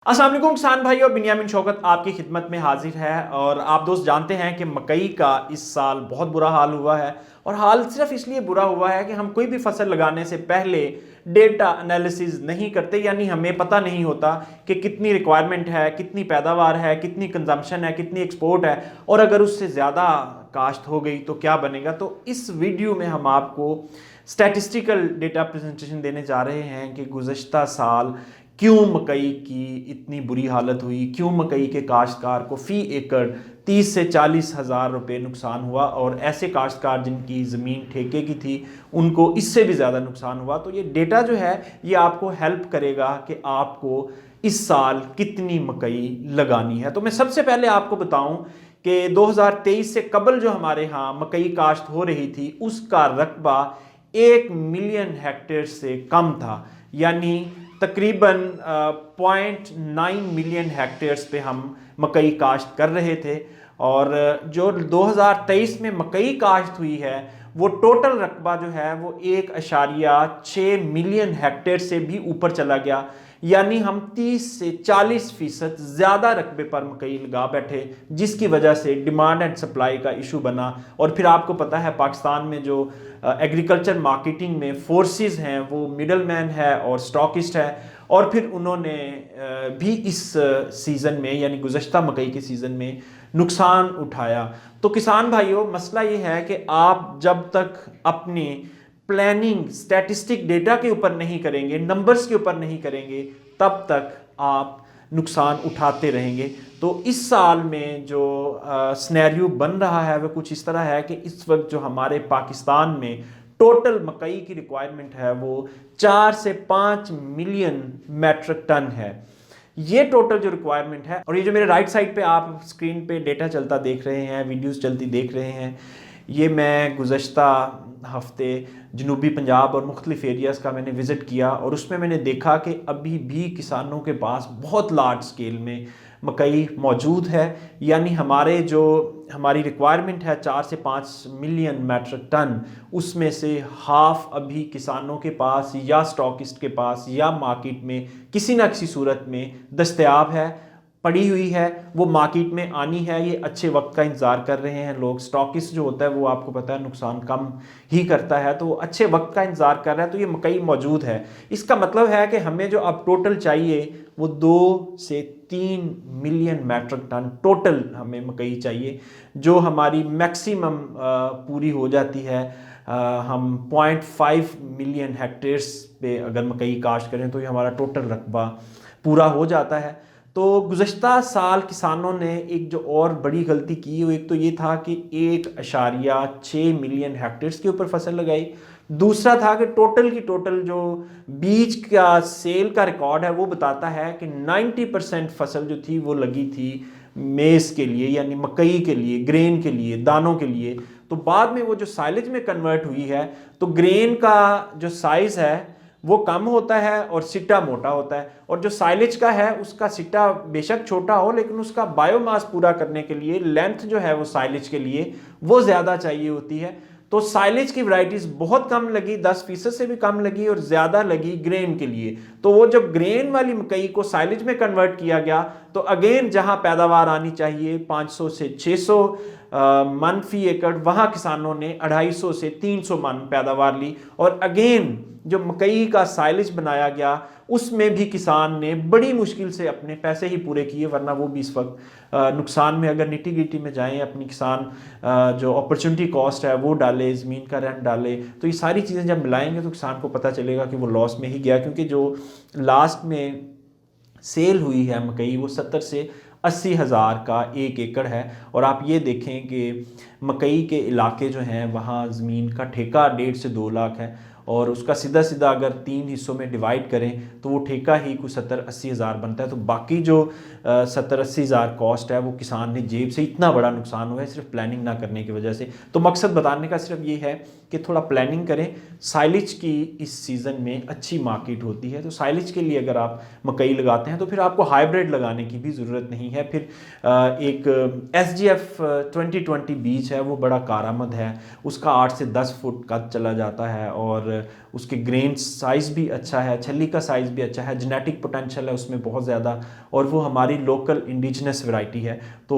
अस्सलाम वालेकुम किसान भाई और बिन्यामिन शौकत आपकी खिदमत में हाजिर है। और आप दोस्त जानते हैं कि मकई का इस साल बहुत बुरा हाल हुआ है। और हाल सिर्फ इसलिए बुरा हुआ है कि हम कोई भी फसल लगाने से पहले डेटा एनालिसिस नहीं करते, यानी हमें पता नहीं होता कि कितनी रिक्वायरमेंट है, कितनी पैदावार है, कितनी कंजम्पशन है, कितनी एक्सपोर्ट है, और अगर उससे ज़्यादा काश्त हो गई तो क्या बनेगा। तो इस वीडियो में हम आपको स्टैटिस्टिकल डेटा प्रेजेंटेशन देने जा रहे हैं कि गुज़श्ता साल क्यों मकई की इतनी बुरी हालत हुई, क्यों मकई के काश्तकार को फ़ी एकड़ 30 से 40 हज़ार रुपये नुकसान हुआ, और ऐसे काश्तकार जिनकी ज़मीन ठेके की थी उनको इससे भी ज़्यादा नुकसान हुआ। तो ये डेटा जो है ये आपको हेल्प करेगा कि आपको इस साल कितनी मकई लगानी है। तो मैं सबसे पहले आपको बताऊं कि 2023 से कबल जो हमारे यहाँ मकई काश्त हो रही थी उसका रकबा 1 मिलियन हेक्टेयर से कम था, यानी तकरीबन 0.9 मिलियन हेक्टेयर्स पे हम मकई काश्त कर रहे थे। और जो 2023 में मकई काश्त हुई है वो टोटल रकबा जो है वो 1.6 मिलियन हेक्टेयर से भी ऊपर चला गया, यानी हम 30 से 40% ज़्यादा रकबे पर मकई लगा बैठे, जिसकी वजह से डिमांड एंड सप्लाई का इशू बना। और फिर आपको पता है पाकिस्तान में जो एग्रीकल्चर मार्केटिंग में फोर्सेस हैं वो मिडल मैन है और स्टॉकिस्ट है, और फिर उन्होंने भी इस सीज़न में यानी गुज़श्ता मकई के सीज़न में नुकसान उठाया। तो किसान भाइयों, मसला ये है कि आप जब तक अपनी प्लानिंग स्टैटिस्टिक डेटा के ऊपर नहीं करेंगे, नंबर्स के ऊपर नहीं करेंगे, तब तक आप नुकसान उठाते रहेंगे। तो इस साल में जो सिनेरियो बन रहा है वो कुछ इस तरह है कि इस वक्त जो हमारे पाकिस्तान में टोटल मकई की रिक्वायरमेंट है वो 4 से 5 मिलियन मेट्रिक टन है। ये टोटल जो रिक्वायरमेंट है, और ये जो मेरे राइट साइड पे आप स्क्रीन पे डेटा चलता देख रहे हैं, वीडियोस चलती देख रहे हैं, ये मैं गुज़श्ता हफ्ते जनूबी पंजाब और मुख्तलिफ एरियाज़ का मैंने विज़िट किया, और उसमें मैंने देखा कि अभी भी किसानों के पास बहुत लार्ज स्केल में मकई मौजूद है। यानी हमारी रिक्वायरमेंट है 4 से 5 मिलियन मेट्रिक टन, उसमें से हाफ अभी किसानों के पास या स्टॉकिस्ट के पास या मार्केट में किसी ना किसी सूरत में दस्तयाब है, पड़ी हुई है, वो मार्केट में आनी है। ये अच्छे वक्त का इंतज़ार कर रहे हैं लोग। स्टॉकिस्ट जो होता है वो आपको पता है नुकसान कम ही करता है, तो वो अच्छे वक्त का इंतज़ार कर रहा है। तो ये मकई मौजूद है। इसका मतलब है कि हमें जो अब टोटल चाहिए वो 2 से 3 मिलियन मेट्रिक टन टोटल हमें मकई चाहिए, जो हमारी मैक्सिमम पूरी हो जाती है। हम 0.5 मिलियन हेक्टेयर्स पे अगर मकई काश्त करें तो ये हमारा टोटल रकबा पूरा हो जाता है। तो गुज़श्ता साल किसानों ने एक जो और बड़ी गलती की, वो एक तो ये था कि 1.6 मिलियन हेक्टेयर्स के ऊपर फसल लगाई। दूसरा था कि टोटल की टोटल जो बीज का सेल का रिकॉर्ड है वो बताता है कि 90% फसल जो थी वो लगी थी मेज़ के लिए, यानी मकई के लिए, ग्रेन के लिए, दानों के लिए। तो बाद में वो जो साइलेज में कन्वर्ट हुई है तो ग्रेन का जो साइज़ है वो कम होता है और सिट्टा मोटा होता है, और जो साइलेज का है उसका सिट्टा बेशक छोटा हो लेकिन उसका बायोमास पूरा करने के लिए लेंथ जो है वो साइलेज के लिए वो ज़्यादा चाहिए होती है। तो साइलेज की वैरायटीज़ बहुत कम लगी, 10% से भी कम लगी, और ज़्यादा लगी ग्रेन के लिए। तो वो जब ग्रेन वाली मकई को साइलेज में कन्वर्ट किया गया तो अगेन जहां पैदावार आनी चाहिए 500 से 600 मन फी एकड़, वहां किसानों ने 250 से 300 मन पैदावार ली। और अगेन जो मकई का साइलेज बनाया गया उसमें भी किसान ने बड़ी मुश्किल से अपने पैसे ही पूरे किए, वरना वो भी इस वक्त नुकसान में। अगर निटी गिटी में जाएं, अपनी किसान जो अपॉर्चुनिटी कॉस्ट है वो डाले, ज़मीन का रेंट डाले, तो ये सारी चीज़ें जब मिलाएंगे तो किसान को पता चलेगा कि वो लॉस में ही गया। क्योंकि जो लास्ट में सेल हुई है मकई वो 70 से 80 हज़ार का 1 एकड़ है। और आप ये देखें कि मकई के इलाके जो हैं वहाँ ज़मीन का ठेका 1.5 से 2 लाख है, और उसका सीधा सीधा अगर 3 हिस्सों में डिवाइड करें तो वो ठेका ही कुछ 70-80 हज़ार बनता है। तो बाकी जो 70-80 हज़ार कॉस्ट है वो किसान ने जेब से, इतना बड़ा नुकसान हुआ है सिर्फ प्लानिंग ना करने की वजह से। तो मकसद बताने का सिर्फ ये है कि थोड़ा प्लानिंग करें। साइलेज की इस सीज़न में अच्छी मार्केट होती है, तो साइलेज के लिए अगर आप मकई लगाते हैं तो फिर आपको हाइब्रिड लगाने की भी ज़रूरत नहीं है। फिर एक SGF 2020 बीज है, वो बड़ा कारआमद है, उसका 8 से 10 फुट कद चला जाता है और उसके ग्रेन साइज़ भी अच्छा है, छल्ली का साइज़ भी अच्छा है, जेनेटिक पोटेंशियल है उसमें बहुत ज़्यादा, और वो हमारी लोकल इंडिजिनस वैरायटी है, तो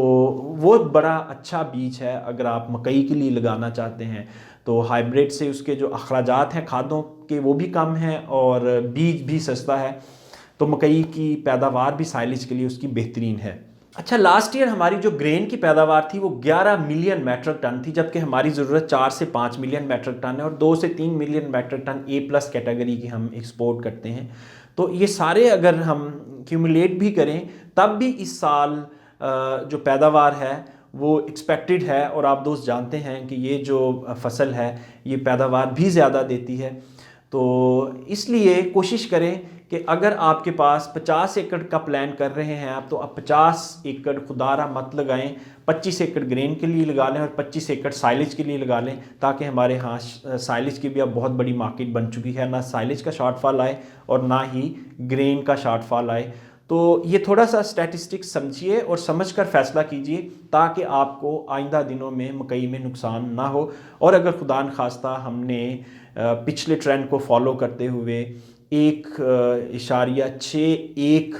वो बड़ा अच्छा बीज है अगर आप मकई के लिए लगाना चाहते हैं। तो हाइब्रिड से उसके जो अखराजात हैं खादों के वो भी कम हैं और बीज भी सस्ता है, तो मकई की पैदावार भी साइलेज के लिए उसकी बेहतरीन है। अच्छा, लास्ट ईयर हमारी जो ग्रेन की पैदावार थी वो 11 मिलियन मेट्रिक टन थी, जबकि हमारी ज़रूरत 4 से 5 मिलियन मेट्रिक टन है और 2 से 3 million metric tonne A+ category की हम एक्सपोर्ट करते हैं। तो ये सारे अगर हम क्यूमुलेट भी करें तब भी इस साल जो पैदावार है वो एक्सपेक्टेड है, और आप दोस्त जानते हैं कि ये जो फसल है ये पैदावार भी ज़्यादा देती है। तो इसलिए कोशिश करें कि अगर आपके पास 50 एकड़ का प्लान कर रहे हैं आप, तो आप 50 एकड़ खुदारा मत लगाएं, 25 एकड़ ग्रेन के लिए लगा लें और 25 एकड़ साइलेज के लिए लगा लें, ताकि हमारे यहाँ साइलेज की भी अब बहुत बड़ी मार्केट बन चुकी है, ना साइलेज का शॉर्टफॉल आए और ना ही ग्रेन का शॉर्टफॉल आए। तो ये थोड़ा सा स्टैटिस्टिक्स समझिए और समझकर फैसला कीजिए, ताकि आपको आइंदा दिनों में मकई में नुकसान ना हो। और अगर खुदा न खास्ता हमने पिछले ट्रेंड को फॉलो करते हुए 1.61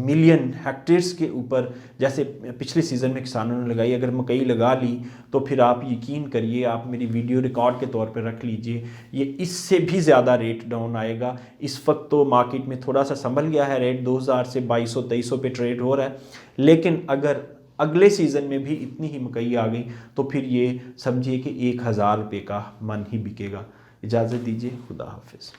मिलियन हेक्टेयर्स के ऊपर जैसे पिछले सीज़न में किसानों ने लगाई, अगर मकई लगा ली तो फिर आप यकीन करिए, आप मेरी वीडियो रिकॉर्ड के तौर पर रख लीजिए, ये इससे भी ज़्यादा रेट डाउन आएगा। इस वक्त तो मार्केट में थोड़ा सा संभल गया है, रेट 2000 से 2200-2300 पे ट्रेड हो रहा है, लेकिन अगर अगले सीज़न में भी इतनी ही मकई आ गई तो फिर ये समझिए कि 1000 रुपये का मन ही बिकेगा। इजाज़त दीजिए, खुदा हाफिज़।